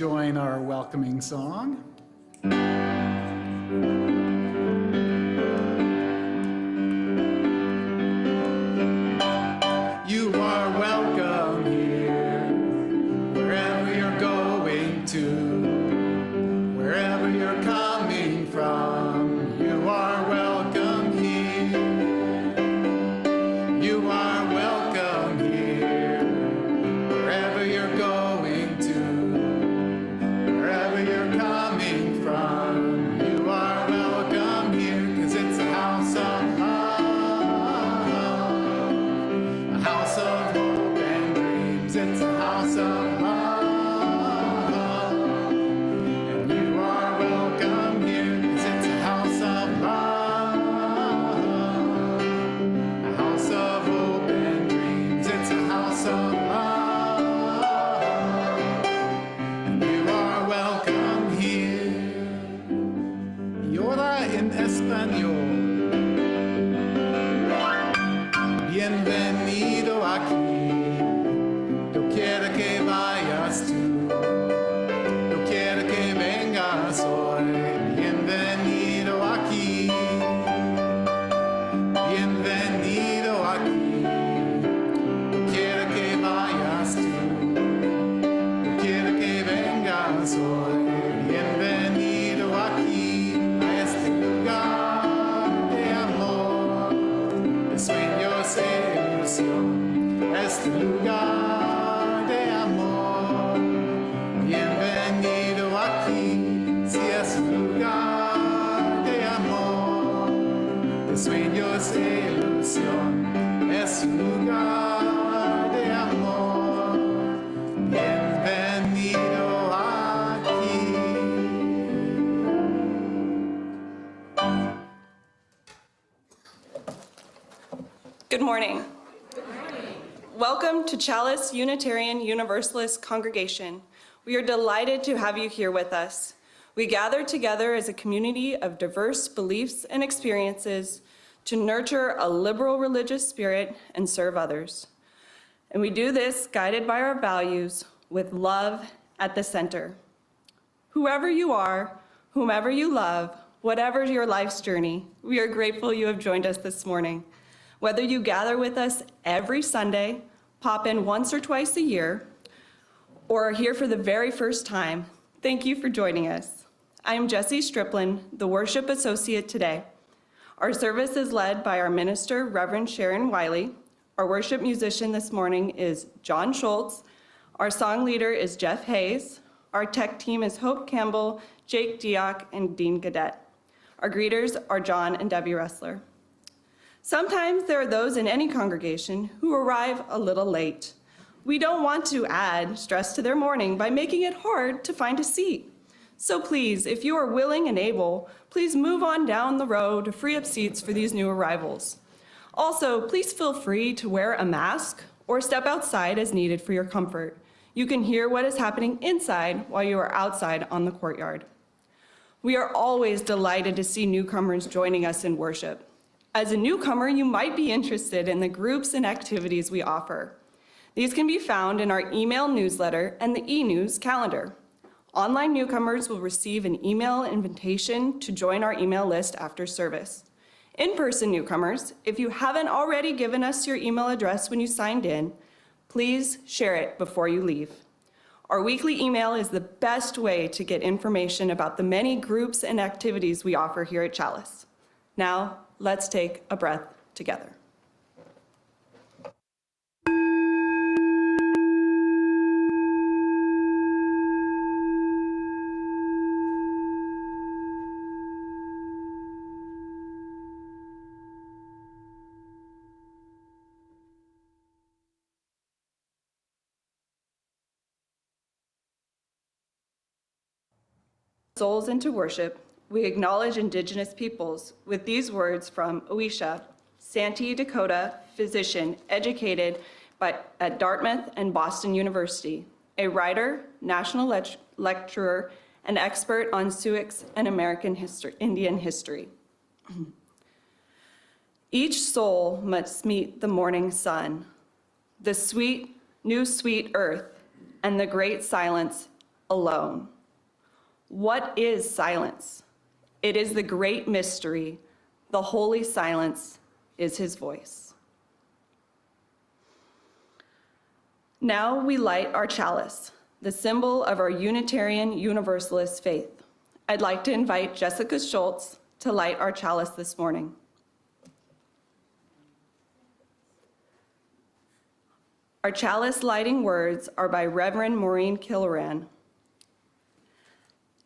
join our welcoming song. You are welcome here, wherever you're going to, wherever you're coming from, you are welcome here. You are welcome here, wherever you're going to, wherever you're coming from, you are welcome here, 'cause it's a house of love, a house of hope and dreams. It's a house of love, and you are welcome here, 'cause it's a house of love, a house of hope and dreams. It's a house of love, and you are welcome here. Y ahora en español. Bienvenido aquí, yo quiero que vayas tú, yo quiero que vengas hoy. Bienvenido aquí, bienvenido aquí, yo quiero que vayas tú, yo quiero que vengas hoy. Bienvenido aquí a este lugar de amor, de sueños e ilusión, este lugar de amor. Bienvenido aquí, si es un lugar de amor, de sueños e ilusión, es un lugar de amor. Bienvenido aquí. Good morning. Welcome to Chalice Unitarian Universalist Congregation. We are delighted to have you here with us. We gather together as a community of diverse beliefs and experiences to nurture a liberal religious spirit and serve others. And we do this guided by our values with love at the center. Whoever you are, whomever you love, whatever your life's journey, we are grateful you have joined us this morning. Whether you gather with us every Sunday, pop in once or twice a year, or are here for the very first time, thank you for joining us. I am Jessie Striplin, the worship associate today. Our service is led by our minister, Reverend Sharon Wylie. Our worship musician this morning is John Schultz. Our song leader is Jeff Hayes. Our tech team is Hope Campbell, Jake Diock, and Dean Gadet. Our greeters are John and Debbie Ressler. Sometimes there are those in any congregation who arrive a little late. We don't want to add stress to their morning by making it hard to find a seat. So please, if you are willing and able, please move on down the row to free up seats for these new arrivals. Also, please feel free to wear a mask or step outside as needed for your comfort. You can hear what is happening inside while you are outside on the courtyard. We are always delighted to see newcomers joining us in worship. As a newcomer, you might be interested in the groups and activities we offer. These can be found in our email newsletter and the e-news calendar. Online newcomers will receive an email invitation to join our email list after service. In-person newcomers, if you haven't already given us your email address when you signed in, please share it before you leave. Our weekly email is the best way to get information about the many groups and activities we offer here at Chalice. Now, let's take a breath together. Souls into worship, we acknowledge Indigenous peoples with these words from Oisha, Santee, Dakota physician educated at Dartmouth and Boston University, a writer, national lecturer, and expert on Sioux and American Indian history. Each soul must meet the morning sun, the sweet, new sweet earth, and the great silence alone. What is silence? It is the great mystery. The holy silence is his voice. Now we light our chalice, the symbol of our Unitarian Universalist faith. I'd like to invite Jessica Schultz to light our chalice this morning. Our chalice lighting words are by Reverend Maureen Killoran.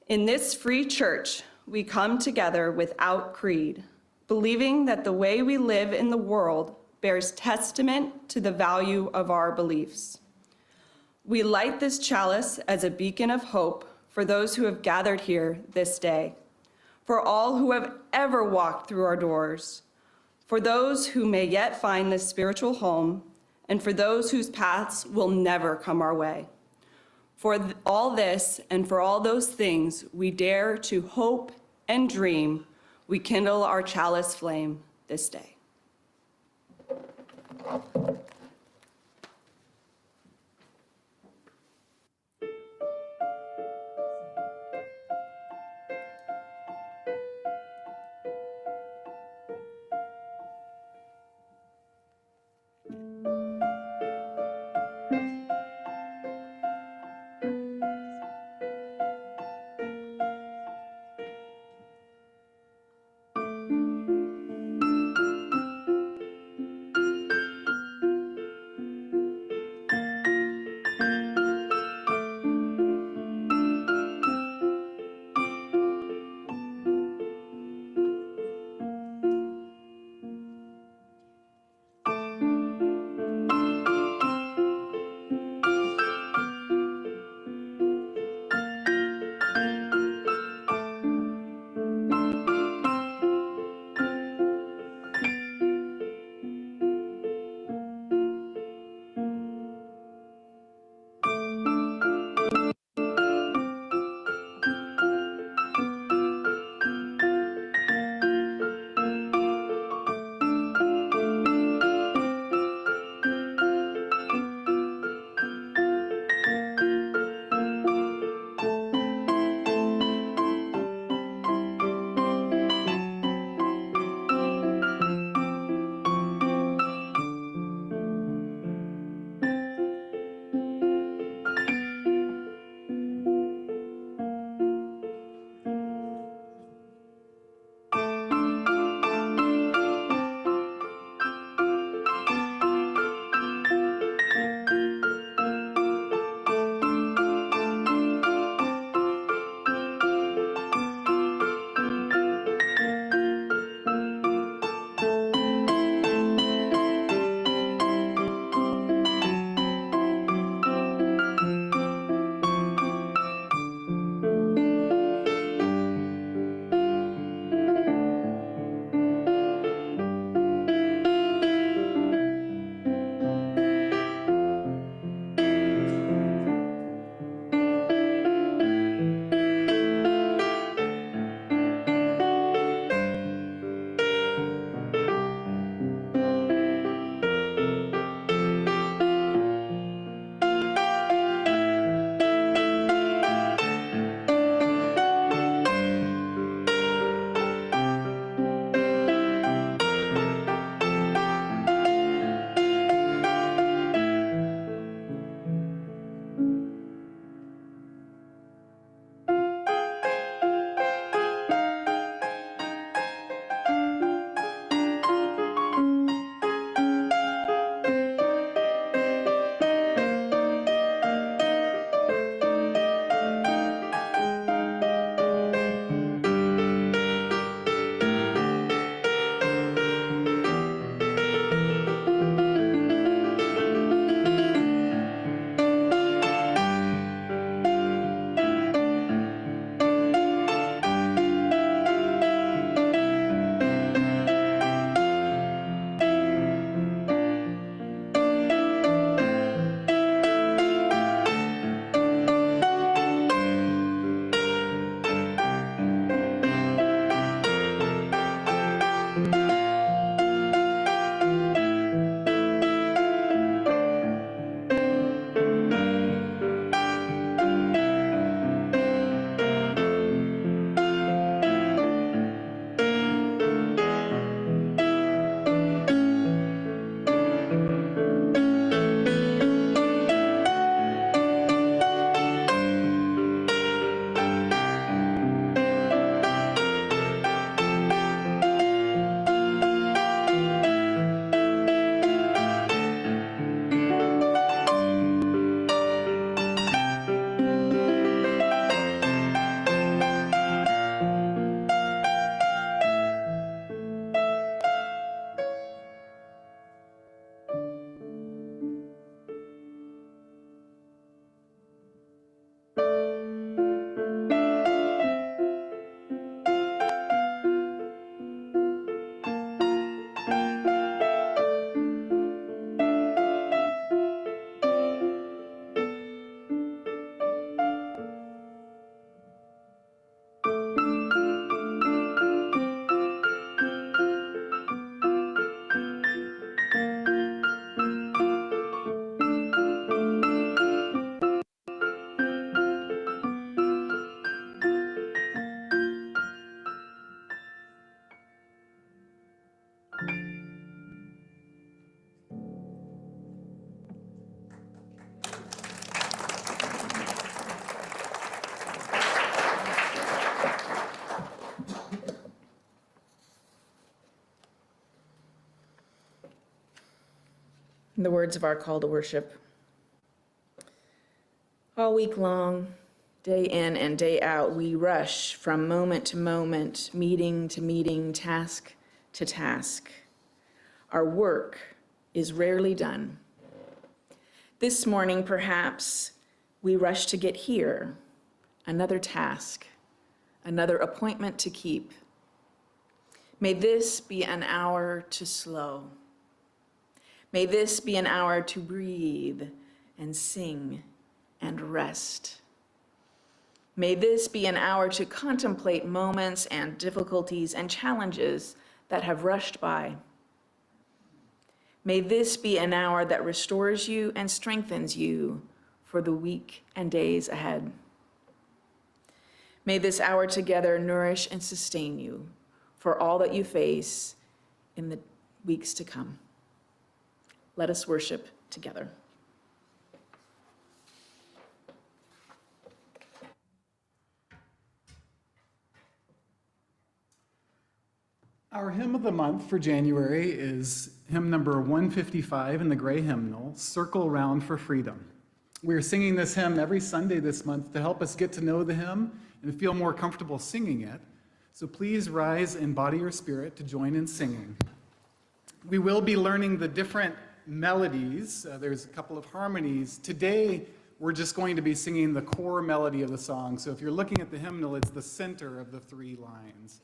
In this free church, we come together without creed, believing that the way we live in the world bears testament to the value of our beliefs. We light this chalice as a beacon of hope for those who have gathered here this day, for all who have ever walked through our doors, for those who may yet find this spiritual home, and for those whose paths will never come our way. For all this and for all those things we dare to hope and dream, we kindle our chalice flame this day. the words of our call to worship. All week long, day in and day out, we rush from moment to moment, meeting to meeting, task to task. Our work is rarely done. This morning, perhaps, we rush to get here, another task, another appointment to keep. May this be an hour to slow. May this be an hour to breathe and sing and rest. May this be an hour to contemplate moments and difficulties and challenges that have rushed by. May this be an hour that restores you and strengthens you for the week and days ahead. May this hour together nourish and sustain you for all that you face in the weeks to come. Let us worship together. Our hymn of the month for January is hymn number 155 in the gray hymnal, Circle Round for Freedom. We are singing this hymn every Sunday this month to help us get to know the hymn and feel more comfortable singing it. So please rise in body or spirit to join in singing. We will be learning the different melodies. There's a couple of harmonies. Today, we're just going to be singing the core melody of the song. So if you're looking at the hymnal, it's the center of the three lines.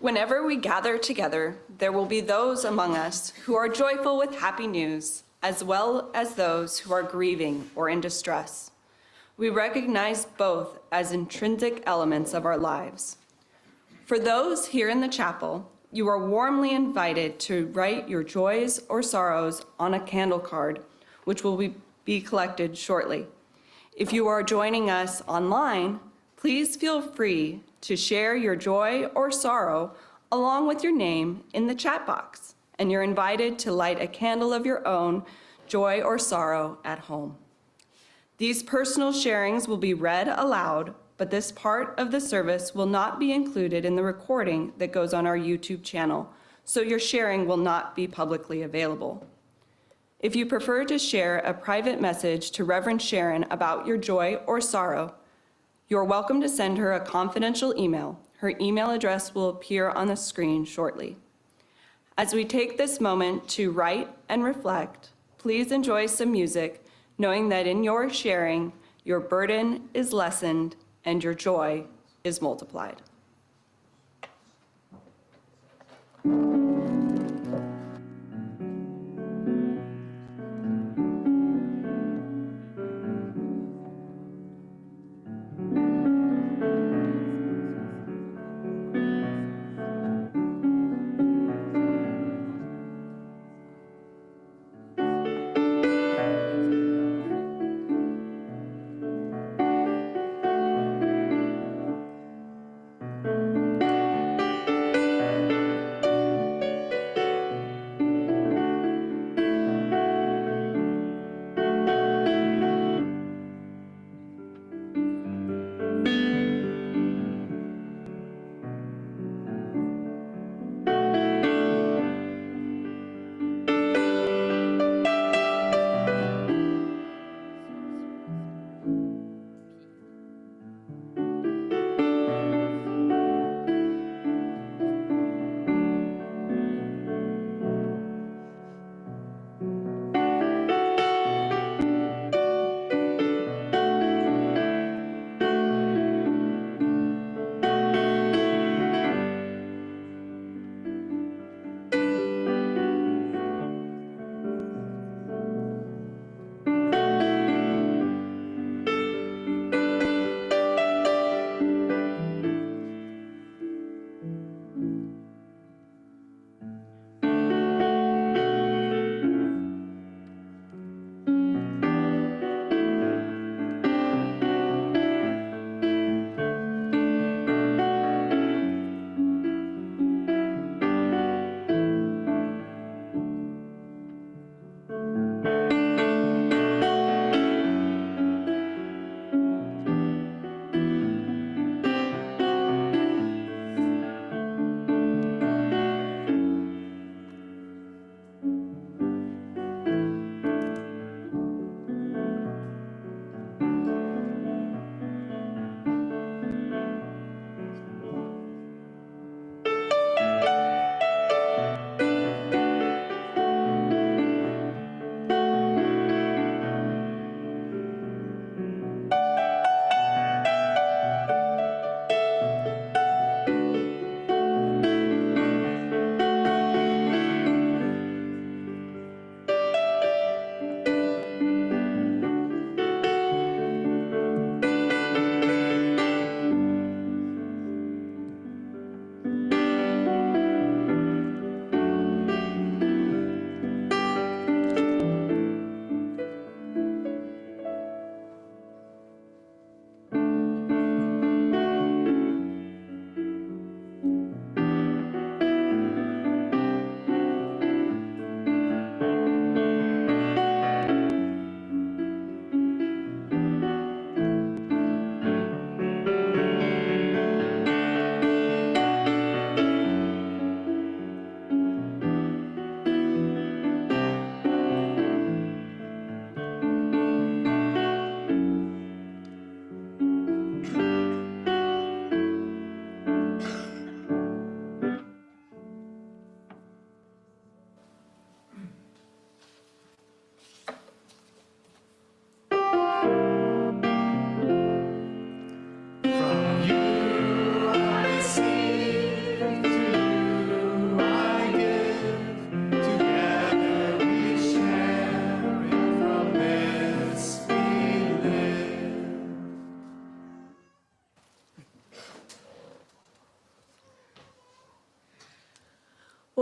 Whenever we gather together, there will be those among us who are joyful with happy news, as well as those who are grieving or in distress. We recognize both as intrinsic elements of our lives. For those here in the chapel, you are warmly invited to write your joys or sorrows on a candle card, which will be collected shortly. If you are joining us online, please feel free to share your joy or sorrow along with your name in the chat box, and you're invited to light a candle of your own joy or sorrow at home. These personal sharings will be read aloud, but this part of the service will not be included in the recording that goes on our YouTube channel, so your sharing will not be publicly available. If you prefer to share a private message to Reverend Sharon about your joy or sorrow, you're welcome to send her a confidential email. Her email address will appear on the screen shortly. As we take this moment to write and reflect, please enjoy some music, knowing that in your sharing, your burden is lessened and your joy is multiplied.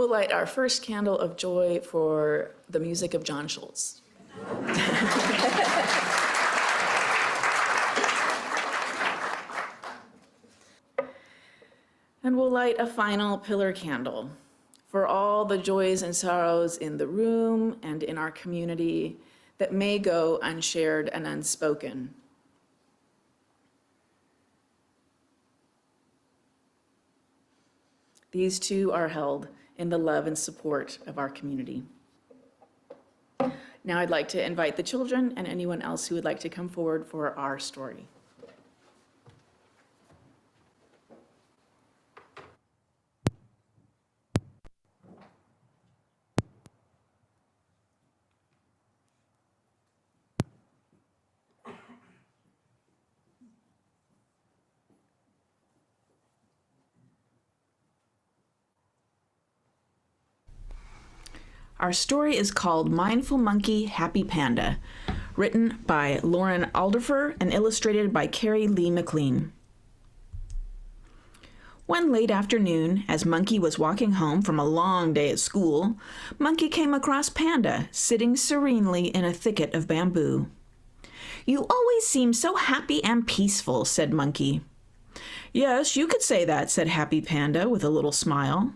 We'll light our first candle of joy for the music of John Schultz. And we'll light a final pillar candle for all the joys and sorrows in the room and in our community that may go unshared and unspoken. These too are held in the love and support of our community. Now I'd like to invite the children and anyone else who would like to come forward for our story. Our story is called Mindful Monkey, Happy Panda, written by Lauren Alderfer and illustrated by Carrie Lee McLean. One late afternoon, as Monkey was walking home from a long day at school, Monkey came across Panda, sitting serenely in a thicket of bamboo. "You always seem so happy and peaceful," said Monkey. "Yes, you could say that," said Happy Panda with a little smile.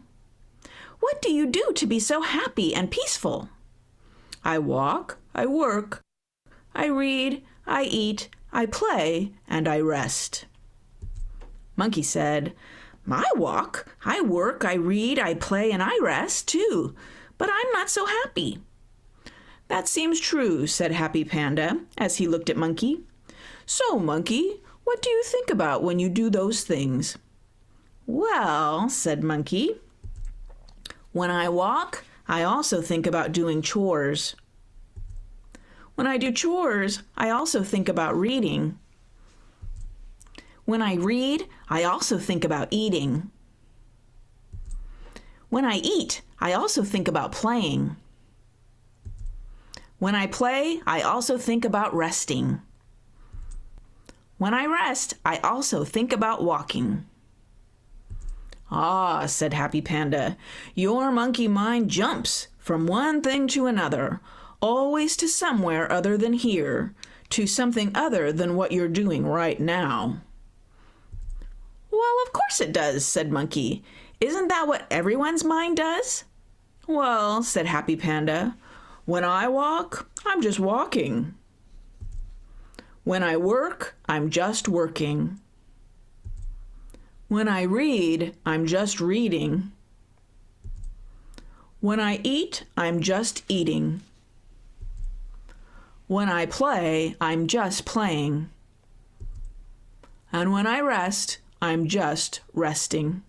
"What do you do to be so happy and peaceful?" "I walk, I work, I read, I eat, I play, and I rest." Monkey said, "I walk, I work, I read, I play, and I rest, too, but I'm not so happy." "That seems true," said Happy Panda, as he looked at Monkey. "So, Monkey, what do you think about when you do those things?" "Well," said Monkey, "when I walk, I also think about doing chores. When I do chores, I also think about reading. When I read, I also think about eating. When I eat, I also think about playing. When I play, I also think about resting. When I rest, I also think about walking." "Ah," said Happy Panda, "your monkey mind jumps from one thing to another, always to somewhere other than here, to something other than what you're doing right now." "Well, of course it does," said Monkey. "Isn't that what everyone's mind does?" "Well," said Happy Panda, "when I walk, I'm just walking. When I work, I'm just working. When I read, I'm just reading. When I eat, I'm just eating. When I play, I'm just playing. And when I rest, I'm just resting."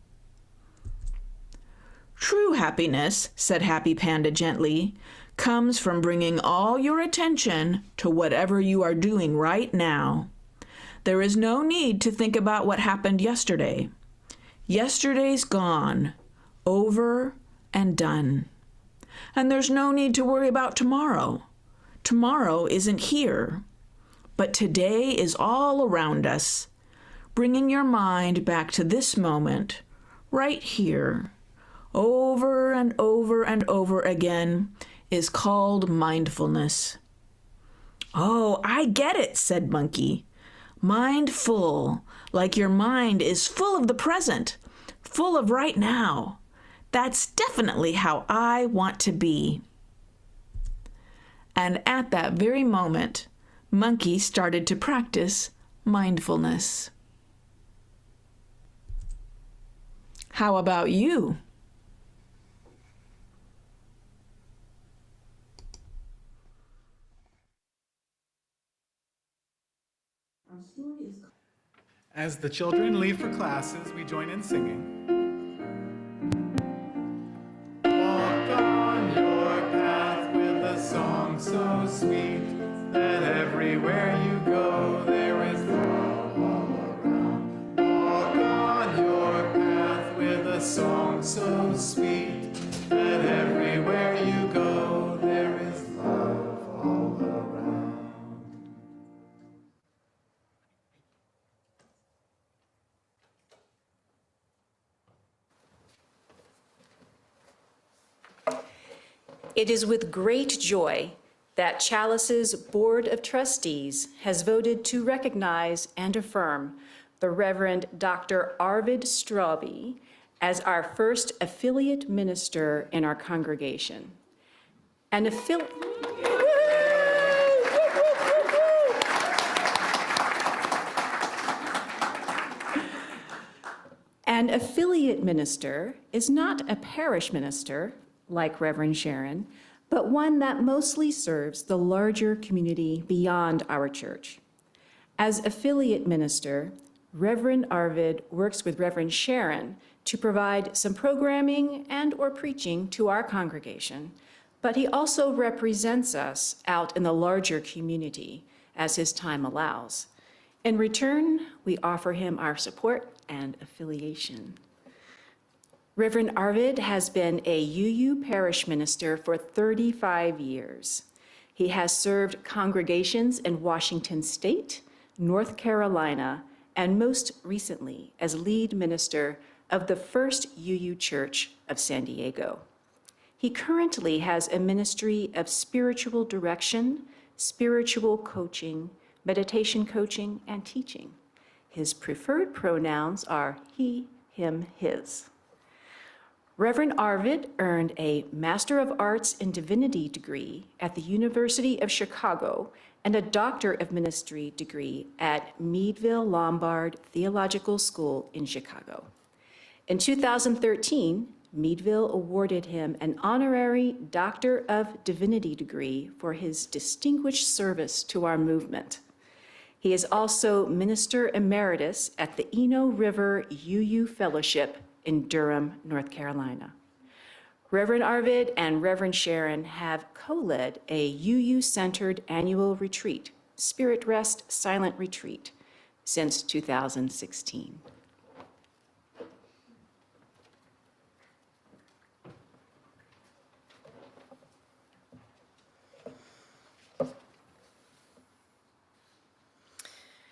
"True happiness," said Happy Panda gently, "comes from bringing all your attention to whatever you are doing right now. There is no need to think about what happened yesterday. Yesterday's gone, over and done. And there's no need to worry about tomorrow. Tomorrow isn't here. But today is all around us. Bringing your mind back to this moment, right here, over and over and over again, is called mindfulness." "Oh, I get it," said Monkey. "Mindful, like your mind is full of the present, full of right now. That's definitely how I want to be." And at that very moment, Monkey started to practice mindfulness. How about you? As the children leave for classes, we join in singing. Walk on your path with a song so sweet that everywhere you go there is love all around. Walk on your path with a song so sweet that everywhere you go there is love all around. It is with great joy that Chalice's Board of Trustees has voted to recognize and affirm the Reverend Dr. Arvid Straube as our first affiliate minister in our congregation. An affiliate minister is not a parish minister, like Reverend Sharon, but one that mostly serves the larger community beyond our church. As affiliate minister, Reverend Arvid works with Reverend Sharon to provide some programming and/or preaching to our congregation, but he also represents us out in the larger community as his time allows. In return, we offer him our support and affiliation. Reverend Arvid has been a UU parish minister for 35 years. He has served congregations in Washington State, North Carolina, and most recently as lead minister of the First UU Church of San Diego. He currently has a ministry of spiritual direction, spiritual coaching, meditation coaching, and teaching. His preferred pronouns are he, him, his. Reverend Arvid earned a Master of Arts in Divinity degree at the University of Chicago and a Doctor of Ministry degree at Meadville Lombard Theological School in Chicago. In 2013, Meadville awarded him an honorary Doctor of Divinity degree for his distinguished service to our movement. He is also Minister Emeritus at the Eno River UU Fellowship in Durham, North Carolina. Reverend Arvid and Reverend Sharon have co-led a UU-centered annual retreat, Spirit Rest Silent Retreat, since 2016.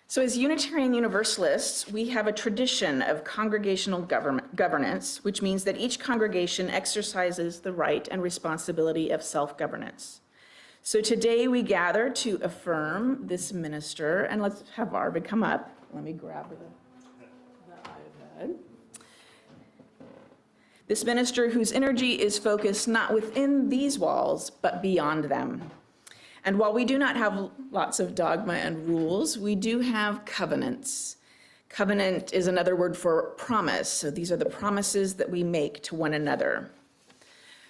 So as Unitarian Universalists, we have a tradition of congregational governance, which means that each congregation exercises the right and responsibility of self-governance. So today we gather to affirm this minister, and let's have Arvid come up. Let me grab the iPad. This minister whose energy is focused not within these walls, but beyond them. And while we do not have lots of dogma and rules, we do have covenants. Covenant is another word for promise. So these are the promises that we make to one another.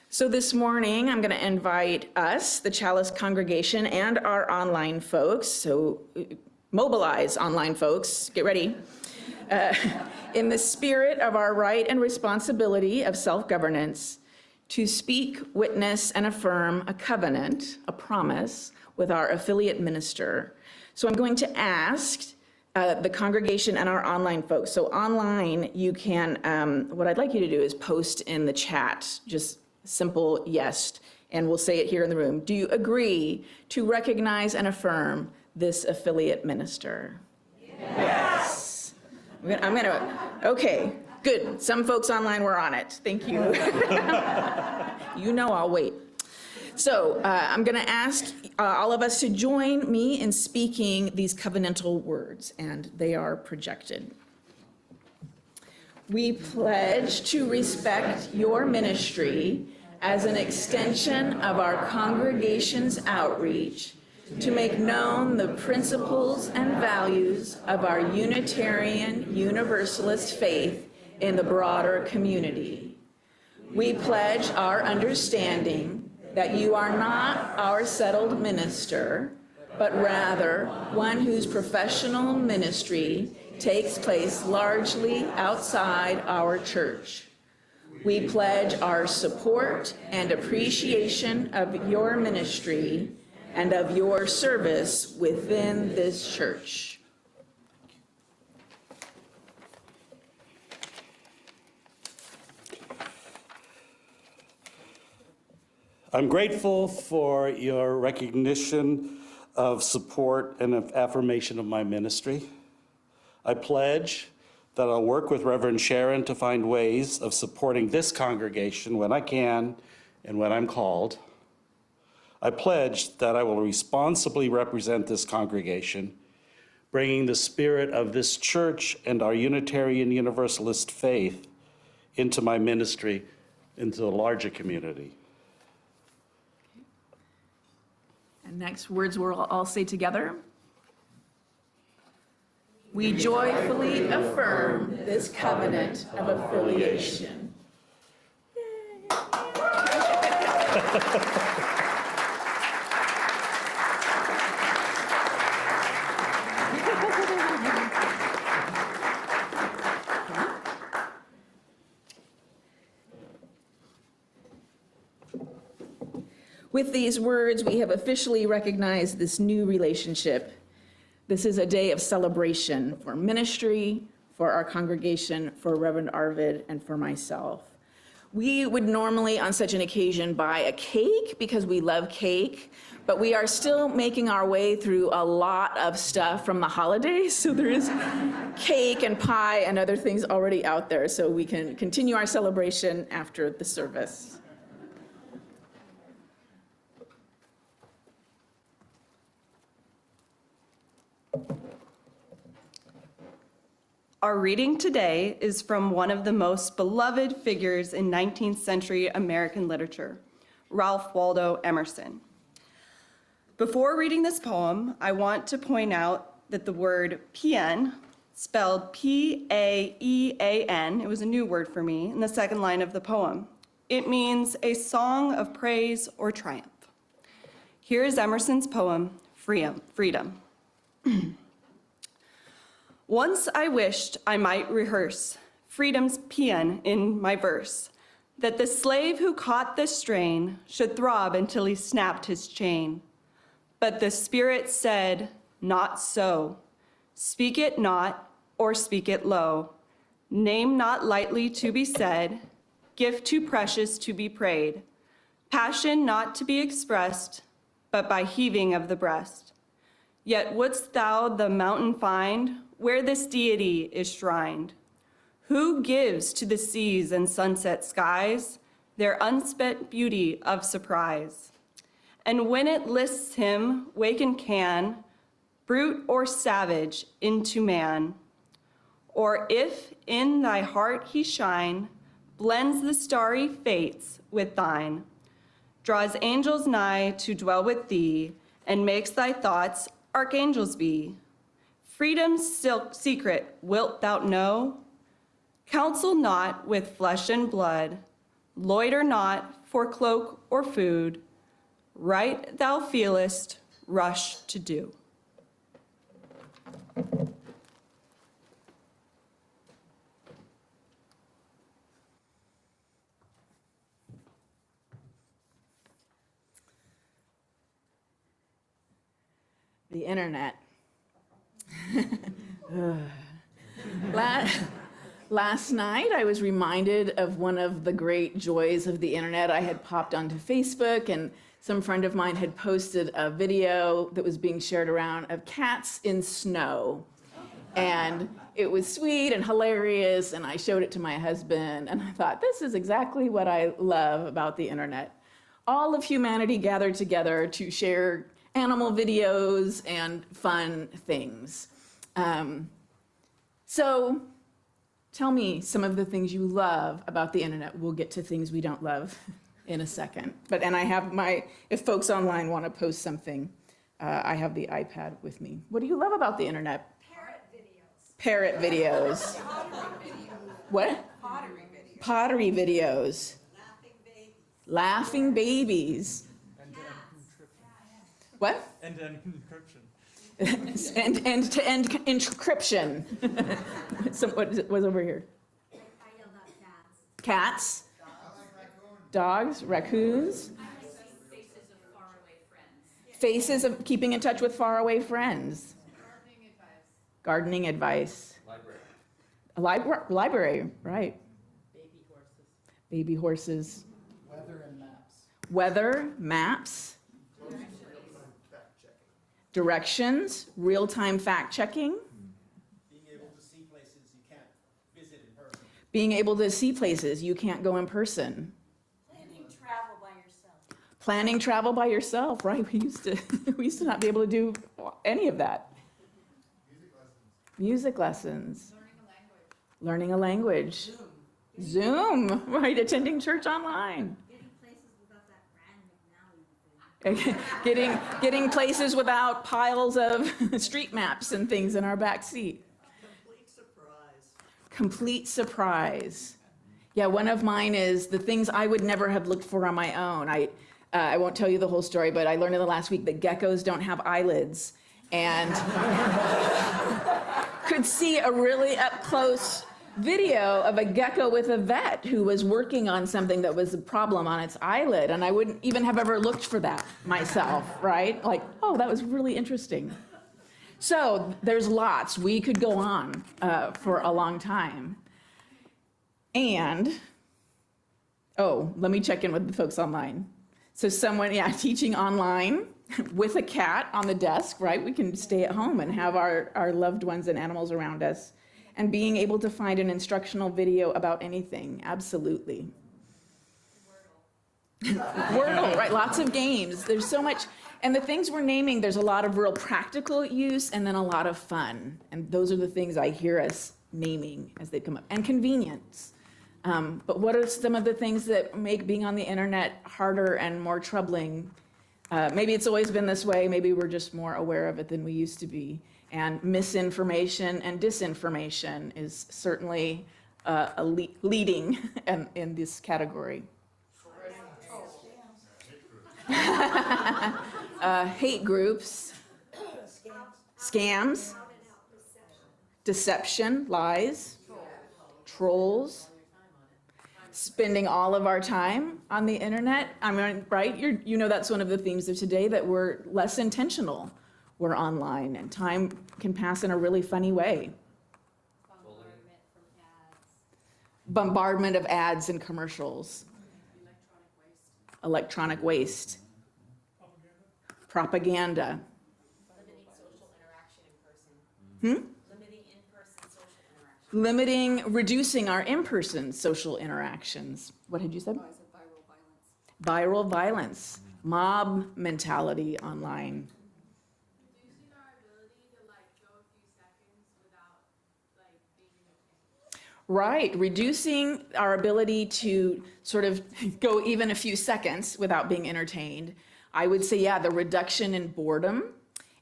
So this morning, I'm going to invite us, the Chalice congregation, and our online folks, so mobilize online folks, get ready, in the spirit of our right and responsibility of self-governance, to speak, witness, and affirm a covenant, a promise, with our affiliate minister. So I'm going to ask the congregation and our online folks. So online, you can, what I'd like you to do is post in the chat, just simple yes, and we'll say it here in the room. Do you agree to recognize and affirm this affiliate minister? Yes. Okay. Good. Some folks online were on it. Thank you. You know I'll wait. So I'm going to ask all of us to join me in speaking these covenantal words, and they are projected. We pledge to respect your ministry as an extension of our congregation's outreach to make known the principles and values of our Unitarian Universalist faith in the broader community. We pledge our understanding that you are not our settled minister, but rather one whose professional ministry takes place largely outside our church. We pledge our support and appreciation of your ministry and of your service within this church. I'm grateful for your recognition of support and of affirmation of my ministry. I pledge that I'll work with Reverend Sharon to find ways of supporting this congregation when I can and when I'm called. I pledge that I will responsibly represent this congregation, bringing the spirit of this church and our Unitarian Universalist faith into my ministry, into the larger community. And next words we'll all say together. We joyfully affirm this covenant of affiliation. With these words, we have officially recognized this new relationship. This is a day of celebration for ministry, for our congregation, for Reverend Arvid, and for myself. We would normally, on such an occasion, buy a cake because we love cake, but we are still making our way through a lot of stuff from the holidays, so there is cake and pie and other things already out there, so we can continue our celebration after the service. Our reading today is from one of the most beloved figures in 19th century American literature, Ralph Waldo Emerson. Before reading this poem, I want to point out that the word PN, spelled P-A-E-A-N, it was a new word for me, in the second line of the poem. It means a song of praise or triumph. Here is Emerson's poem, Freedom. Once I wished I might rehearse freedom's paean in my verse, that the slave who caught the strain should throb until he snapped his chain. But the Spirit said, not so. Speak it not, or speak it low. Name not lightly to be said, gift too precious to be prayed. Passion not to be expressed, but by heaving of the breast. Yet wouldst thou the mountain find, where this deity is shrined? Who gives to the seas and sunset skies their unspent beauty of surprise? And when it lists him, waken can, brute or savage, into man. Or if in thy heart he shine, blends the starry fates with thine, draws angels nigh to dwell with thee, and makes thy thoughts archangels be. Freedom's silk secret wilt thou know? Counsel not with flesh and blood, loiter not for cloak or food, right thou feelest, rush to do. The internet. Last night, I was reminded of one of the great joys of the internet. I had popped onto Facebook, and some friend of mine had posted a video that was being shared around of cats in snow. And it was sweet and hilarious, and I showed it to my husband, and I thought, this is exactly what I love about the internet. All of humanity gathered together to share animal videos and fun things. So tell me some of the things you love about the internet. We'll get to things we don't love in a second. And I have if folks online want to post something, I have the iPad with me. What do you love about the internet? Parrot videos. What? Pottery videos. Laughing babies. What? End-to-end encryption. End-to-end encryption. So what was over here? I yelled out cats. Cats? Dogs? Raccoons? Faces of faraway friends. Faces of keeping in touch with faraway friends. Gardening advice. Library, right. Baby horses. Weather, maps. Directions, real-time fact-checking. Being able to see places you can't visit in person. Being able to see places you can't go in person. Planning travel by yourself. Planning travel by yourself, right? We used to not be able to do any of that. Music lessons. Learning a language. Zoom, right? Attending church online. Getting places without that Rand McNally thing. Getting places without piles of street maps and things in our back seat. Complete surprise. Complete surprise. Yeah, one of mine is the things I would never have looked for on my own. I won't tell you the whole story, but I learned in the last week that geckos don't have eyelids, and could see a really up close video of a gecko with a vet who was working on something that was a problem on its eyelid, and I wouldn't even have ever looked for that myself, right? Like, oh, that was really interesting. So there's lots. We could go on for a long time. And, oh, let me check in with the folks online. So someone, teaching online with a cat on the desk, right? We can stay at home and have our loved ones and animals around us. And being able to find an instructional video about anything, absolutely. Wordle, right? Lots of games. There's so much. And the things we're naming, there's a lot of real practical use and then a lot of fun. And those are the things I hear us naming as they come up. And convenience. But what are some of the things that make being on the internet harder and more troubling? Maybe it's always been this way. Maybe we're just more aware of it than we used to be. And misinformation and disinformation is certainly leading in this category. Hate groups, scams, deception, lies, trolls. Spending all of our time on the internet. I mean, right? You know that's one of the themes of today, that we're less intentional. We're online, and time can pass in a really funny way. Bombardment from ads. Bombardment of ads and commercials. Electronic waste. Propaganda. Limiting social interaction in person. Limiting in-person social interaction. Reducing our in-person social interactions. What had you said? Oh, I said viral violence. Viral violence. Mob mentality online. Reducing our ability to go a few seconds without being entertained. Right, reducing our ability to sort of go even a few seconds without being entertained. I would say, the reduction in boredom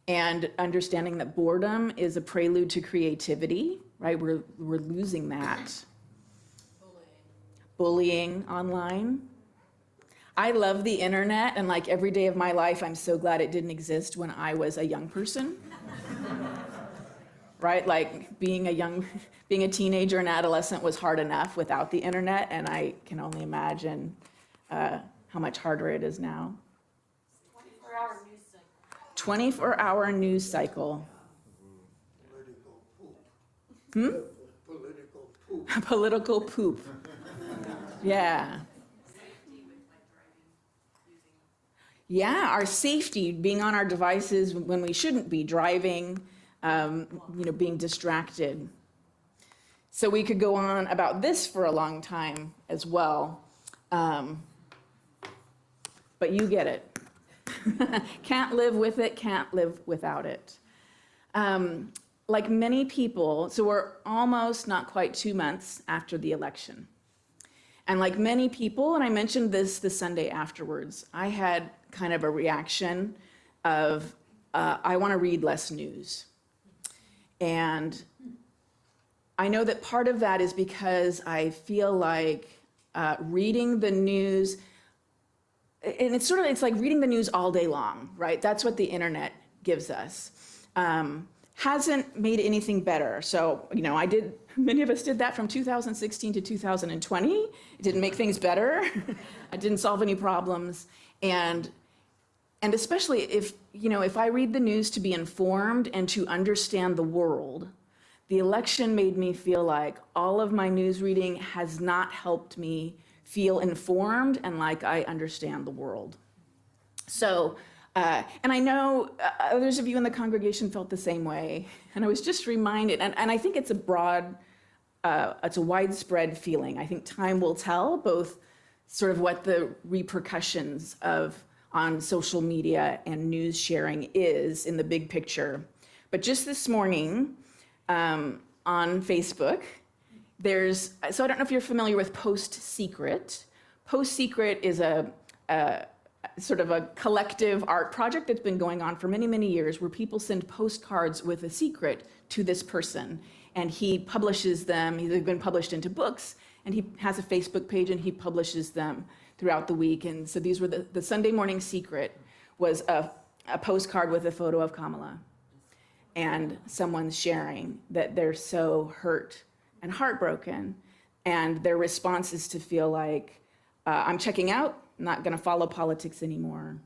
and understanding that boredom is a prelude to creativity, right? We're losing that. Bullying online. I love the internet, and every day of my life, I'm so glad it didn't exist when I was a young person. Right? Being a teenager and adolescent was hard enough without the internet, and I can only imagine how much harder it is now. 24-hour news cycle. 24-hour news cycle. Political poop. Political poop. Political poop. Yeah. Yeah, our safety, being on our devices when we shouldn't be, driving, being distracted. So we could go on about this for a long time as well. But you get it. Can't live with it, can't live without it. Like many people, so we're almost not quite 2 months after the election. And like many people, and I mentioned this the Sunday afterwards, I had kind of a reaction of, I want to read less news. And I know that part of that is because I feel like reading the news, and it's like reading the news all day long, right? That's what the internet gives us. Hasn't made anything better. So, many of us did that from 2016 to 2020. It didn't make things better. It didn't solve any problems. And especially if I read the news to be informed and to understand the world, the election made me feel like all of my news reading has not helped me feel informed and like I understand the world. So, and I know others of you in the congregation felt the same way. And I was just reminded, and I think it's it's a widespread feeling. I think time will tell both sort of what the repercussions of on social media and news sharing is in the big picture. But just this morning on Facebook, so I don't know if you're familiar with Post Secret. Post Secret is a sort of a collective art project that's been going on for many, many years, where people send postcards with a secret to this person. And he publishes them. They've been published into books, and he has a Facebook page, and he publishes them throughout the week. And so these were the Sunday morning secret was a postcard with a photo of Kamala. And someone's sharing that they're so hurt and heartbroken. And their response is to feel like, I'm checking out, I'm not going to follow politics anymore.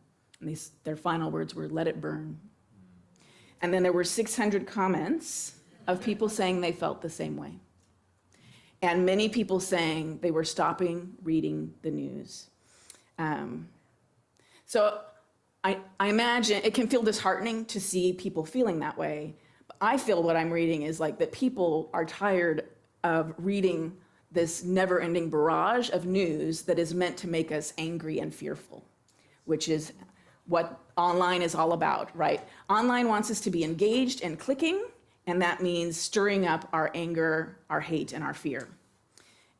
And their final words were, let it burn. And then there were 600 comments of people saying they felt the same way. And many people saying they were stopping reading the news. So I imagine it can feel disheartening to see people feeling that way. But I feel what I'm reading is like that people are tired of reading this never-ending barrage of news that is meant to make us angry and fearful, which is what online is all about, right? Online wants us to be engaged and clicking, and that means stirring up our anger, our hate, and our fear.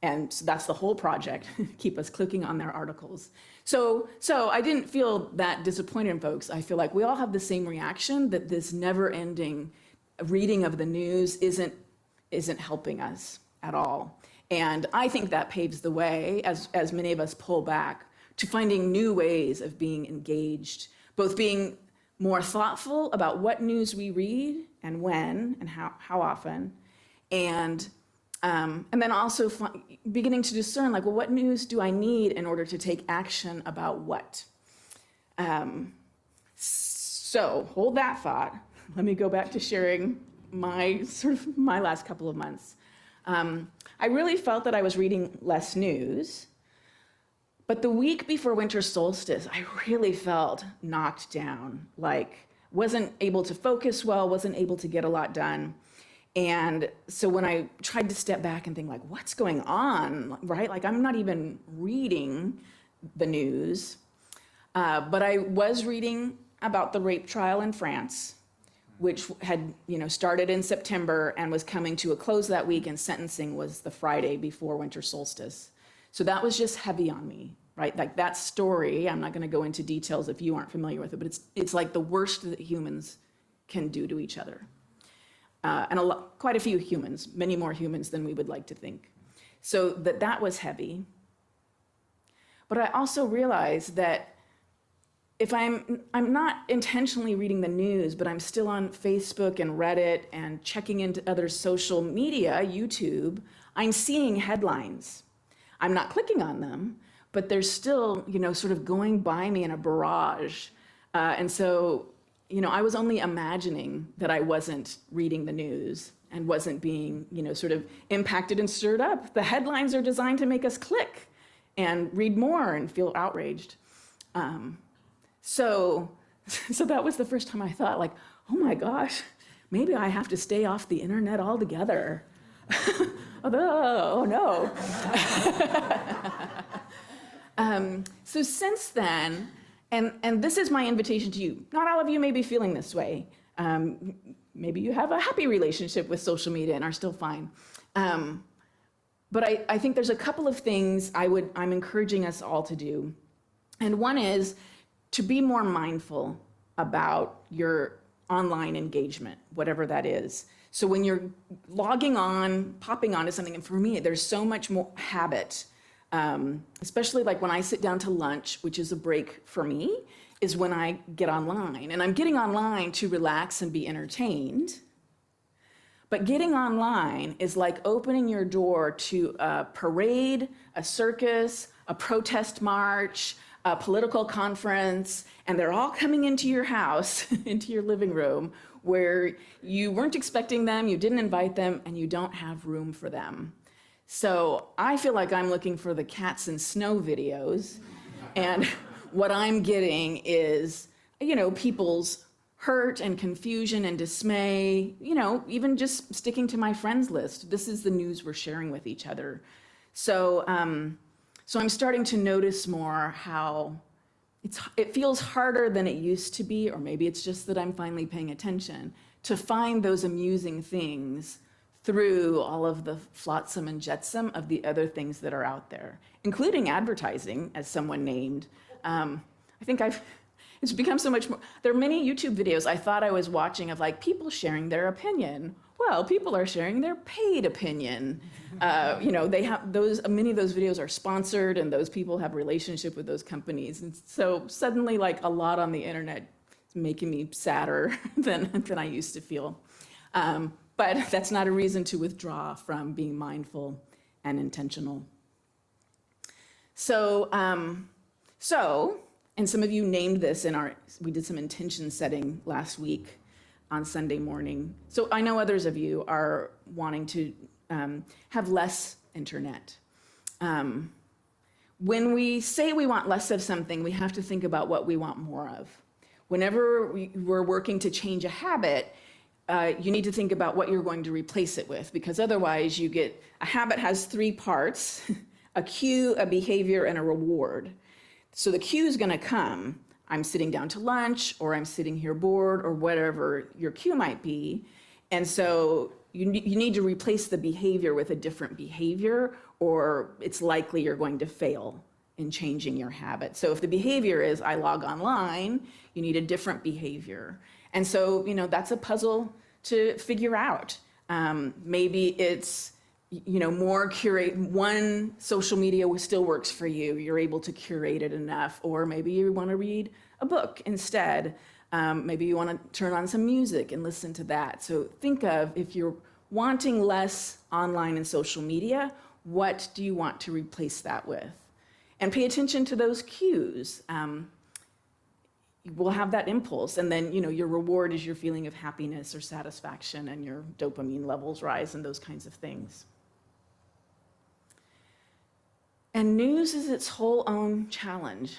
And so that's the whole project, keep us clicking on their articles. So I didn't feel that disappointed in folks. I feel like we all have the same reaction, that this never-ending reading of the news isn't helping us at all. And I think that paves the way, as many of us pull back, to finding new ways of being engaged, both being more thoughtful about what news we read and when and how often, and then also beginning to discern, like, well, what news do I need in order to take action about what? So hold that thought. Let me go back to sharing my last couple of months. I really felt that I was reading less news, but the week before winter solstice, I really felt knocked down, like wasn't able to focus well, wasn't able to get a lot done. And so when I tried to step back and think, like, what's going on, right? Like, I'm not even reading the news, but I was reading about the rape trial in France, which had, started in September and was coming to a close that week, and sentencing was the Friday before winter solstice. So that was just heavy on me, right? Like that story, I'm not going to go into details if you aren't familiar with it, but it's like the worst that humans can do to each other. And quite a few humans, many more humans than we would like to think. So that was heavy. But I also realized that if I'm not intentionally reading the news, but I'm still on Facebook and Reddit and checking into other social media, YouTube, I'm seeing headlines. I'm not clicking on them, but they're still, sort of going by me in a barrage. And so, I was only imagining that I wasn't reading the news and wasn't being, sort of impacted and stirred up. The headlines are designed to make us click and read more and feel outraged. So that was the first time I thought, like, oh my gosh, maybe I have to stay off the internet altogether. Oh no. So since then, and this is my invitation to you, not all of you may be feeling this way. Maybe you have a happy relationship with social media and are still fine. But I think there's a couple of things I'm encouraging us all to do. And one is to be more mindful about your online engagement, whatever that is. So when you're logging on, popping onto something, and for me, there's so much more habit, especially like when I sit down to lunch, which is a break for me, is when I get online. And I'm getting online to relax and be entertained. But getting online is like opening your door to a parade, a circus, a protest march, a political conference, and they're all coming into your house, into your living room, where you weren't expecting them, you didn't invite them, and you don't have room for them. So I feel like I'm looking for the cats and snow videos, and what I'm getting is, people's hurt and confusion and dismay, even just sticking to my friends list. This is the news we're sharing with each other. So I'm starting to notice more how, it feels harder than it used to be, or maybe it's just that I'm finally paying attention, to find those amusing things through all of the flotsam and jetsam of the other things that are out there, including advertising, as someone named. I think it's become so much more. There are many YouTube videos I thought I was watching of like people sharing their opinion. Well, people are sharing their paid opinion. They have many of those videos are sponsored, and those people have relationship with those companies. And so suddenly, like, a lot on the internet is making me sadder than I used to feel. But that's not a reason to withdraw from being mindful and intentional. So, and some of you named this we did some intention setting last week on Sunday morning. So I know others of you are wanting to have less internet. When we say we want less of something, we have to think about what we want more of. Whenever we're working to change a habit, you need to think about what you're going to replace it with, because otherwise a habit has 3 parts, a cue, a behavior, and a reward. So the cue is going to come. I'm sitting down to lunch, or I'm sitting here bored, or whatever your cue might be. And so you need to replace the behavior with a different behavior, or it's likely you're going to fail in changing your habit. So if the behavior is I log online, you need a different behavior. And so, that's a puzzle to figure out. Maybe it's more one social media still works for you. You're able to curate it enough. Or maybe you want to read a book instead. Maybe you want to turn on some music and listen to that. So think of, if you're wanting less online and social media, what do you want to replace that with? And pay attention to those cues. We'll have that impulse, and then your reward is your feeling of happiness or satisfaction, and your dopamine levels rise and those kinds of things. And news is its whole own challenge.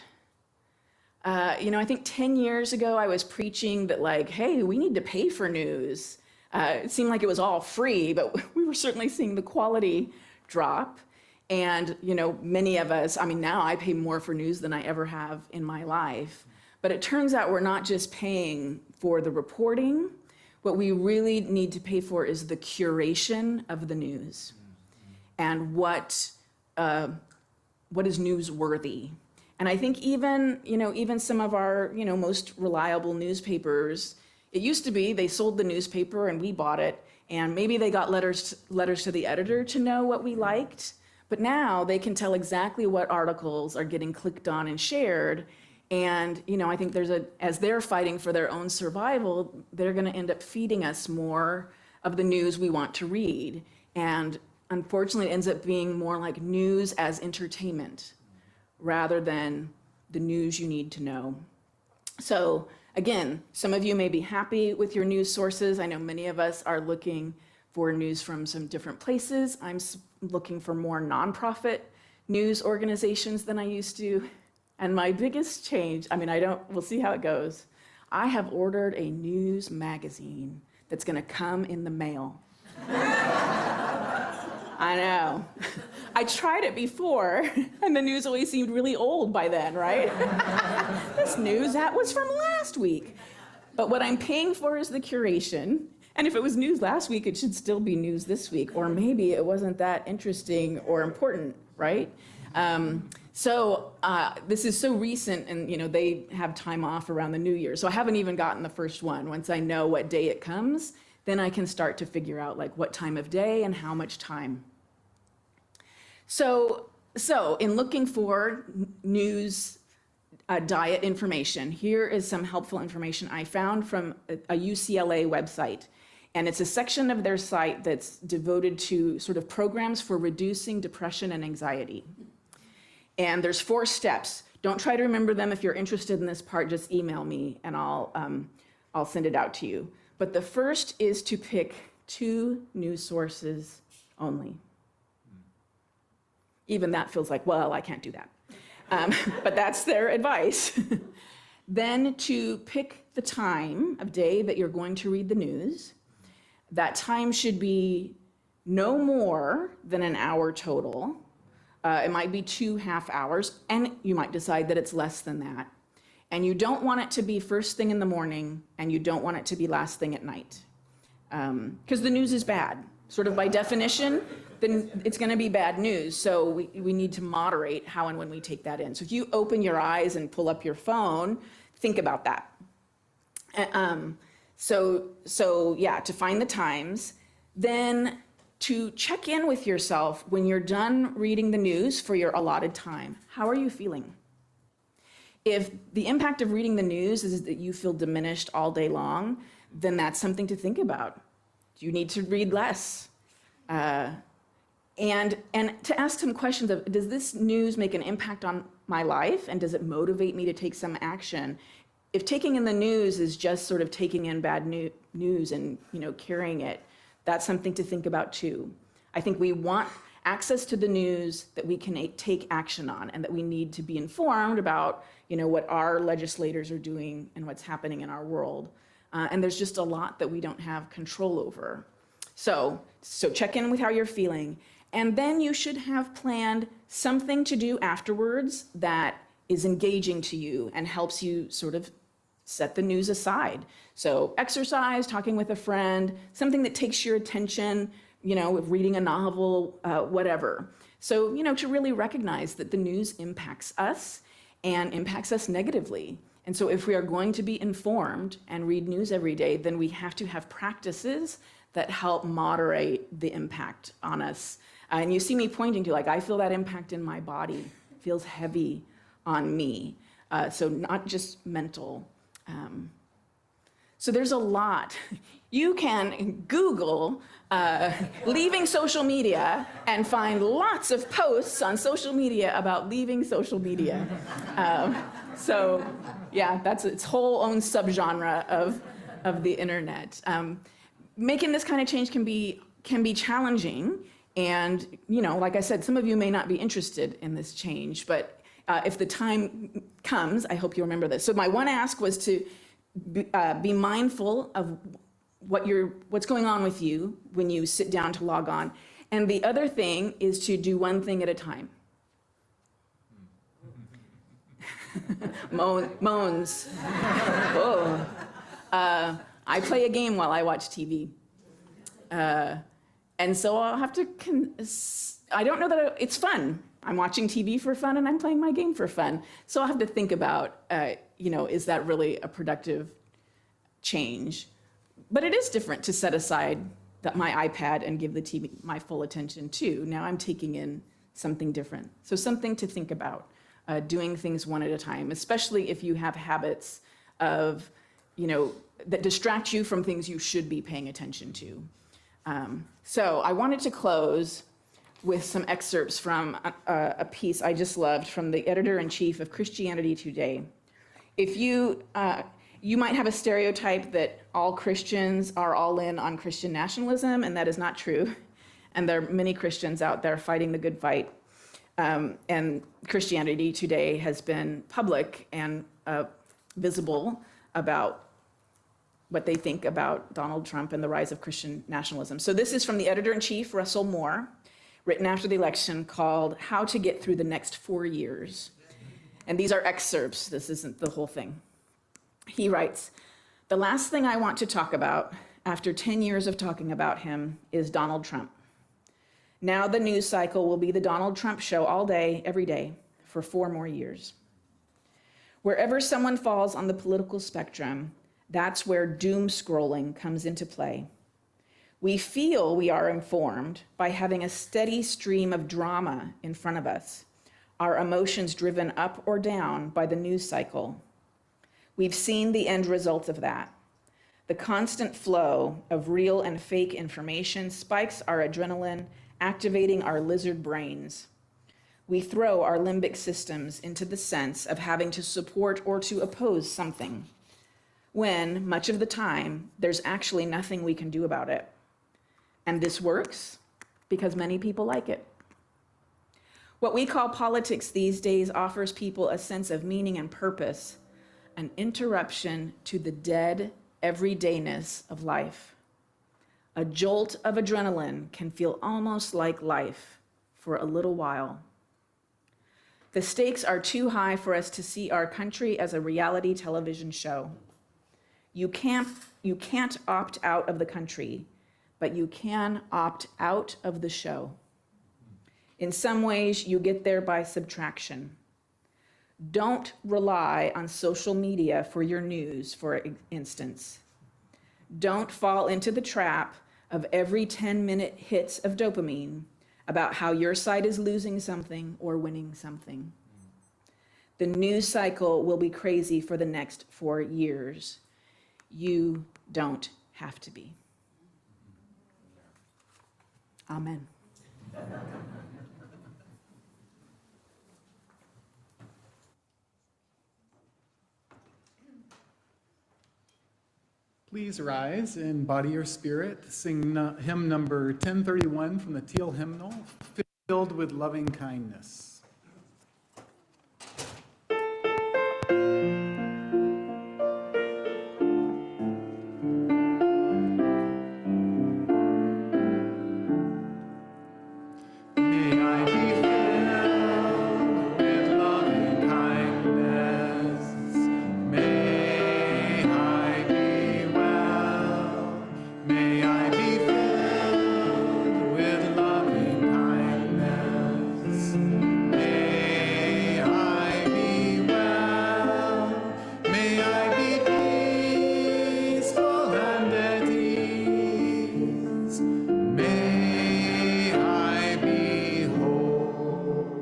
I think 10 years ago I was preaching that, like, hey, we need to pay for news. It seemed like it was all free, but we were certainly seeing the quality drop. And many of us, now I pay more for news than I ever have in my life. But it turns out we're not just paying for the reporting. What we really need to pay for is the curation of the news, and what is newsworthy. And I think even some of our most reliable newspapers, it used to be they sold the newspaper and we bought it, and maybe they got letters to the editor to know what we liked. But now they can tell exactly what articles are getting clicked on and shared. And, I think as they're fighting for their own survival, they're going to end up feeding us more of the news we want to read. And unfortunately, it ends up being more like news as entertainment rather than the news you need to know. So again, some of you may be happy with your news sources. I know many of us are looking for news from some different places. I'm looking for more nonprofit news organizations than I used to. And my biggest change, we'll see how it goes. I have ordered a news magazine that's going to come in the mail. I know. I tried it before, and the news always seemed really old by then, right? This news, that was from last week. But what I'm paying for is the curation. And if it was news last week, it should still be news this week. Or maybe it wasn't that interesting or important, right? This is so recent, and they have time off around the New Year. So I haven't even gotten the first one. Once I know what day it comes, then I can start to figure out like what time of day and how much time. So in looking for news diet information, here is some helpful information I found from a UCLA website. And it's a section of their site that's devoted to sort of programs for reducing depression and anxiety. And there's 4 steps. Don't try to remember them. If you're interested in this part, just email me and I'll send it out to you. But the first is to pick 2 news sources only. Even that feels like, well, I can't do that. But that's their advice. Then to pick the time of day that you're going to read the news. That time should be no more than an hour total. It might be 2 half hours, and you might decide that it's less than that. And you don't want it to be first thing in the morning, and you don't want it to be last thing at night. Because the news is bad. Sort of by definition, then it's going to be bad news. So we need to moderate how and when we take that in. So if you open your eyes and pull up your phone, think about that. So yeah, to find the times, then to check in with yourself when you're done reading the news for your allotted time. How are you feeling? If the impact of reading the news is that you feel diminished all day long, then that's something to think about. You need to read less. And to ask some questions of, does this news make an impact on my life? And does it motivate me to take some action? If taking in the news is just sort of taking in bad news and, carrying it, that's something to think about too. I think we want access to the news that we can take action on, and that we need to be informed about, what our legislators are doing and what's happening in our world. And there's just a lot that we don't have control over. So check in with how you're feeling. And then you should have planned something to do afterwards that is engaging to you and helps you sort of set the news aside. So exercise, talking with a friend, something that takes your attention, reading a novel, whatever. So, to really recognize that the news impacts us and impacts us negatively. And so if we are going to be informed and read news every day, then we have to have practices that help moderate the impact on us. And you see me pointing to, I feel that impact in my body. It feels heavy on me. So not just mental. So there's a lot. You can Google leaving social media and find lots of posts on social media about leaving social media. So yeah, that's its whole own subgenre of the internet. Making this kind of change can be challenging. And, like I said, some of you may not be interested in this change, but if the time comes, I hope you remember this. So my one ask was to be mindful of what's going on with you when you sit down to log on. And the other thing is to do one thing at a time. Moans. Oh. I play a game while I watch TV. And so I'll have to, I don't know that it's fun. I'm watching TV for fun and I'm playing my game for fun. So I'll have to think about, is that really a productive change? But it is different to set aside my iPad and give the TV my full attention too. Now I'm taking in something different. So something to think about, doing things one at a time, especially if you have habits of, that distract you from things you should be paying attention to. So I wanted to close with some excerpts from a piece I just loved from the editor-in-chief of Christianity Today. If you might have a stereotype that all Christians are all in on Christian nationalism, and that is not true. And there are many Christians out there fighting the good fight. And Christianity Today has been public and visible about what they think about Donald Trump and the rise of Christian nationalism. So this is from the editor-in-chief, Russell Moore, written after the election, called How to Get Through the Next 4 Years. And these are excerpts. This isn't the whole thing. He writes, "The last thing I want to talk about after 10 years of talking about him is Donald Trump. Now the news cycle will be the Donald Trump show all day, every day, for 4 more years. Wherever someone falls on the political spectrum, that's where doom scrolling comes into play. We feel we are informed by having a steady stream of drama in front of us, our emotions driven up or down by the news cycle. We've seen the end result of that. The constant flow of real and fake information spikes our adrenaline, activating our lizard brains. We throw our limbic systems into the sense of having to support or to oppose something, when, much of the time, there's actually nothing we can do about it. And this works because many people like it. What we call politics these days offers people a sense of meaning and purpose, an interruption to the dead everydayness of life. A jolt of adrenaline can feel almost like life for a little while. The stakes are too high for us to see our country as a reality television show. You can't opt out of the country, but you can opt out of the show. In some ways, you get there by subtraction. Don't rely on social media for your news, for instance. Don't fall into the trap of every 10-minute hits of dopamine about how your side is losing something or winning something. The news cycle will be crazy for the next 4 years. You don't have to be. Amen. Please rise in body or spirit. Sing hymn number 1031 from the Teal Hymnal, Filled with Loving Kindness. May I be filled with loving kindness. May I be well. May I be filled with loving kindness. May I be well. May I be peaceful and at ease. May I be whole.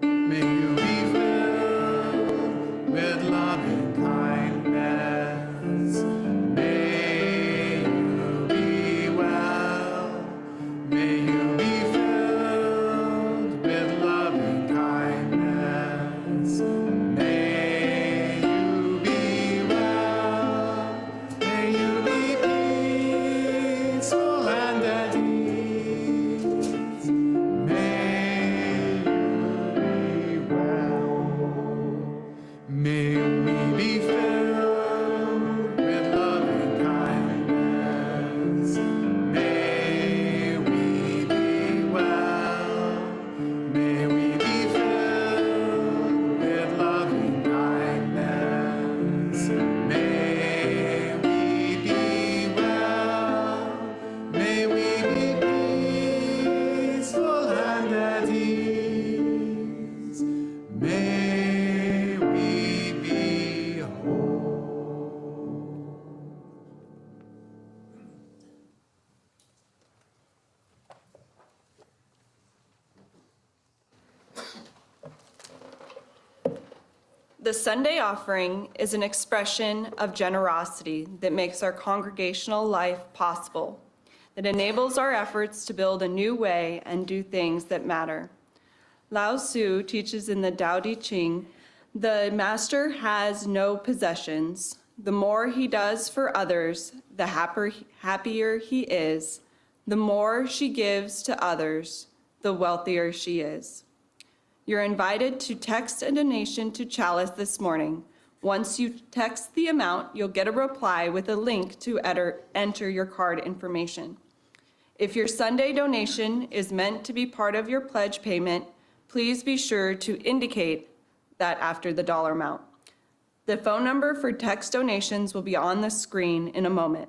May you be filled with loving kindness. May you be well. May you be filled with loving kindness. May you be well. May you be peaceful and at ease. May you be well. May we be filled with loving kindness. May we be well. May we be filled with loving kindness. May we be well. May we be peaceful and at ease. May we be whole. The Sunday offering is an expression of generosity that makes our congregational life possible, that enables our efforts to build a new way and do things that matter. Lao Tzu teaches in the Tao Te Ching, the master has no possessions. The more he does for others, the happier he is. The more she gives to others, the wealthier she is. You're invited to text a donation to Chalice this morning. Once you text the amount, you'll get a reply with a link to enter your card information. If your Sunday donation is meant to be part of your pledge payment, please be sure to indicate that after the dollar amount. The phone number for text donations will be on the screen in a moment.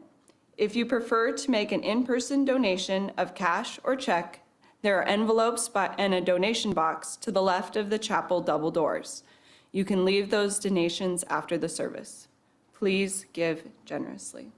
If you prefer to make an in-person donation of cash or check, there are envelopes and a donation box to the left of the chapel double doors. You can leave those donations after the service. Please give generously.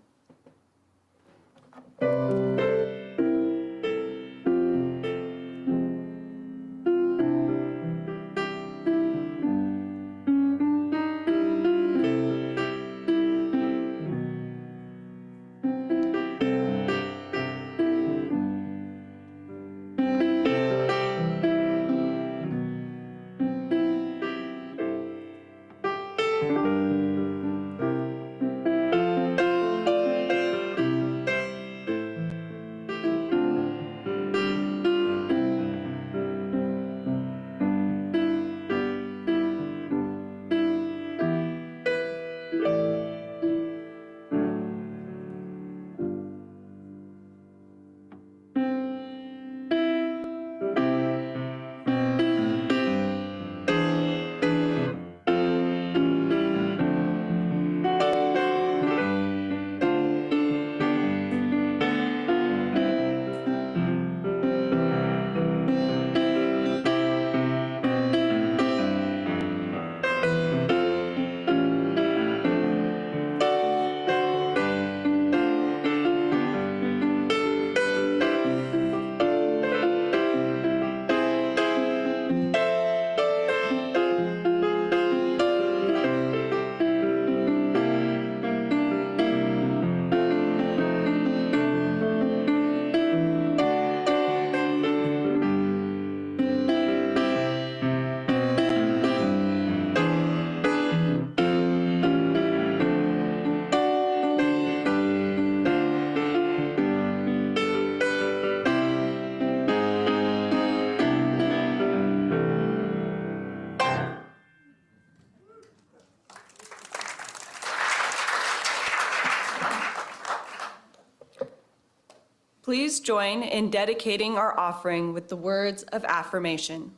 Please join in dedicating our offering with the words of affirmation.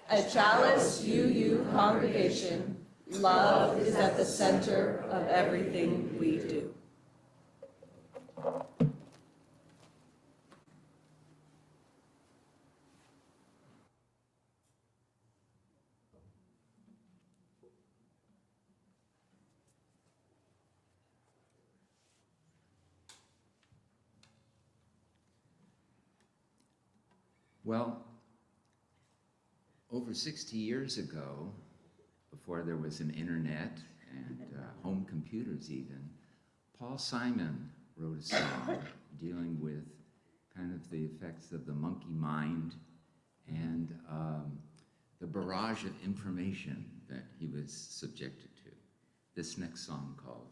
At Chalice UU congregation, love is at the center of everything we do. Well, over 60 years ago, before there was an internet and home computers even, Paul Simon wrote a song dealing with kind of the effects of the monkey mind and the barrage of information that he was subjected to. This next song called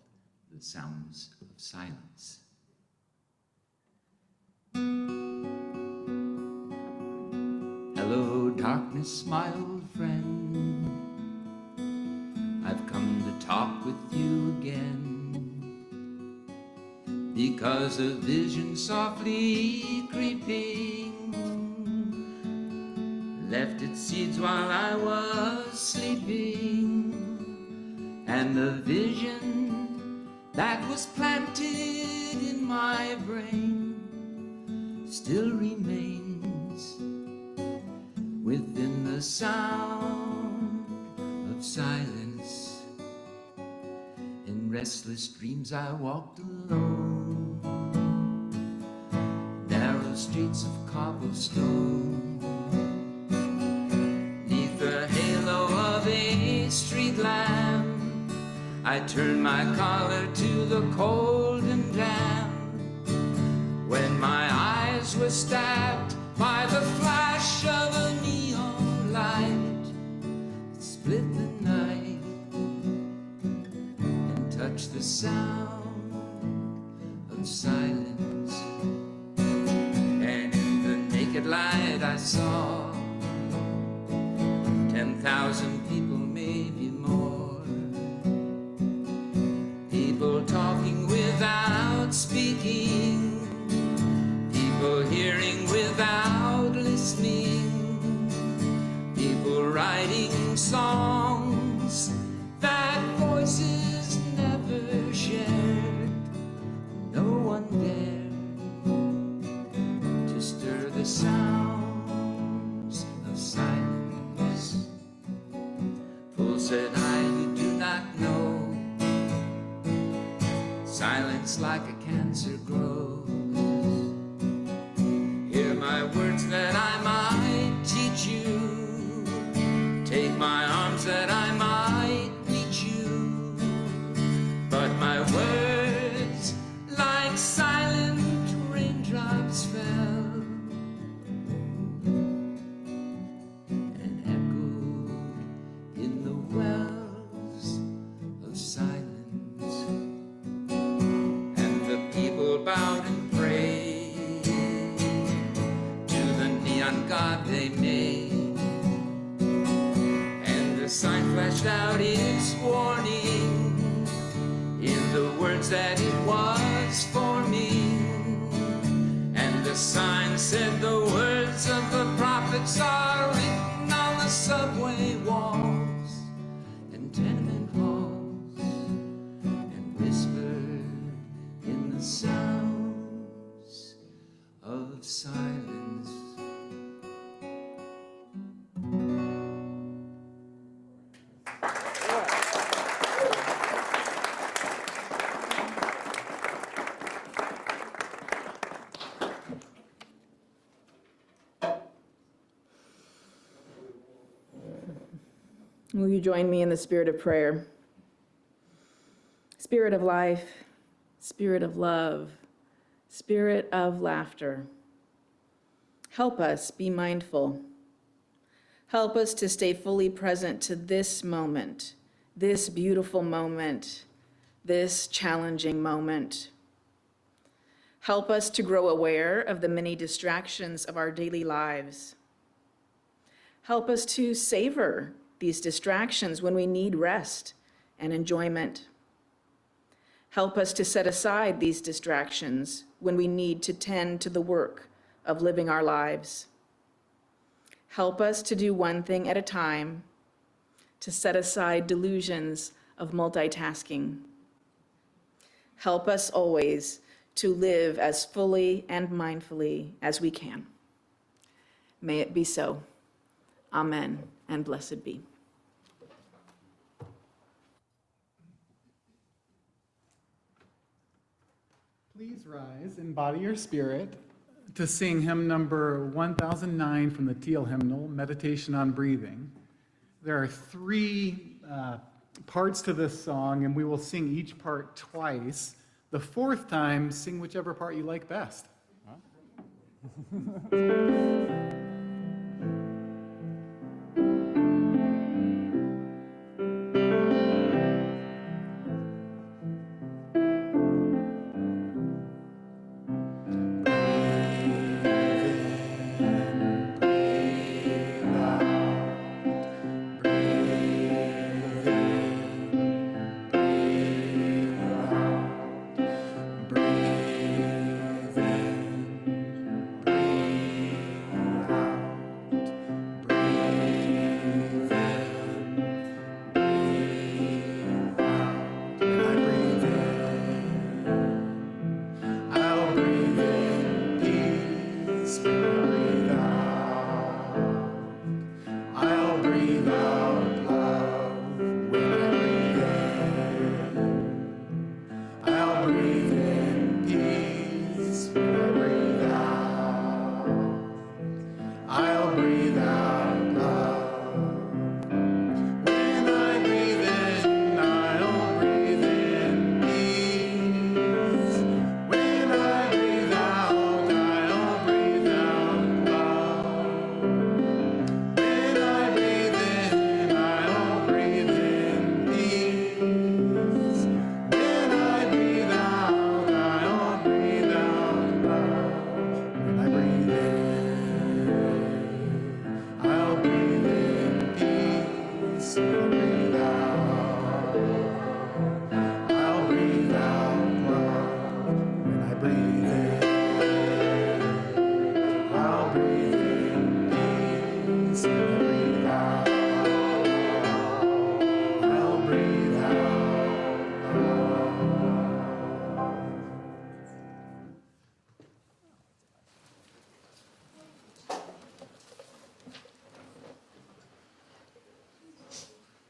The Sounds of Silence. Hello, darkness, my old friend. I've come to talk with you again, because a vision softly creeping left its seeds while I was sleeping, and the vision that was planted in my brain still remains within the sound of silence. In restless dreams I walked alone, narrow streets of cobblestone, neath the halo of a street lamp. I turned my collar to the cold and damp, when my eyes were stabbed by the flash of a neon light that split the night and touched the sound of silence. And in the naked light I saw 10,000 people, maybe more, people talking without speaking, people hearing without listening, people writing songs that voices never shared. No one dared to stir the sounds of silence. Fool, said I, you do not know, silence like a cancer grows. Hear my words that I might teach you, take my arms that I might reach you, but my words like silent raindrops fell and echoed in the wells of silence, and the people bowed and prayed to the neon god they made, and the sign flashed out its warning in the words that it was forming, and the sign said the words of the prophets are written on the subway walls and tenement halls, and whispered in the sounds of silence. Will you join me in the spirit of prayer? Spirit of life, spirit of love, spirit of laughter. Help us be mindful. Help us to stay fully present to this moment, this beautiful moment, this challenging moment. Help us to grow aware of the many distractions of our daily lives. Help us to savor these distractions when we need rest and enjoyment. Help us to set aside these distractions when we need to tend to the work of living our lives. Help us to do one thing at a time, to set aside delusions of multitasking. Help us always to live as fully and mindfully as we can. May it be so. Amen, and blessed be. Please rise in body or spirit to sing hymn number 1009 from the Teal Hymnal, Meditation on Breathing. There are three parts to this song, and we will sing each part twice. The fourth time, sing whichever part you like best.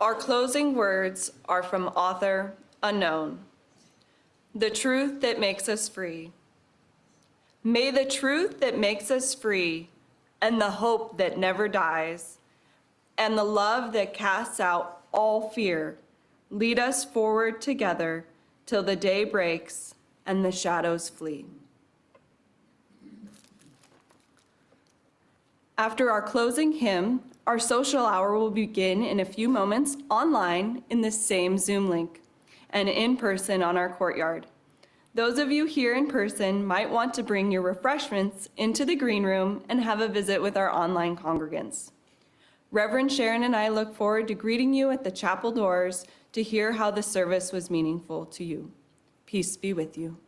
Our closing words are from author unknown. The truth that makes us free. May the truth that makes us free, and the hope that never dies, and the love that casts out all fear, lead us forward together till the day breaks and the shadows flee. After our closing hymn, our social hour will begin in a few moments online in the same Zoom link and in person on our courtyard. Those of you here in person might want to bring your refreshments into the green room and have a visit with our online congregants. Reverend Sharon and I look forward to greeting you at the chapel doors to hear how the service was meaningful to you. Peace be with you.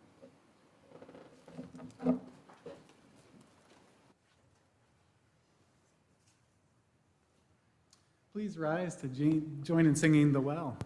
Please rise to join in singing The Well.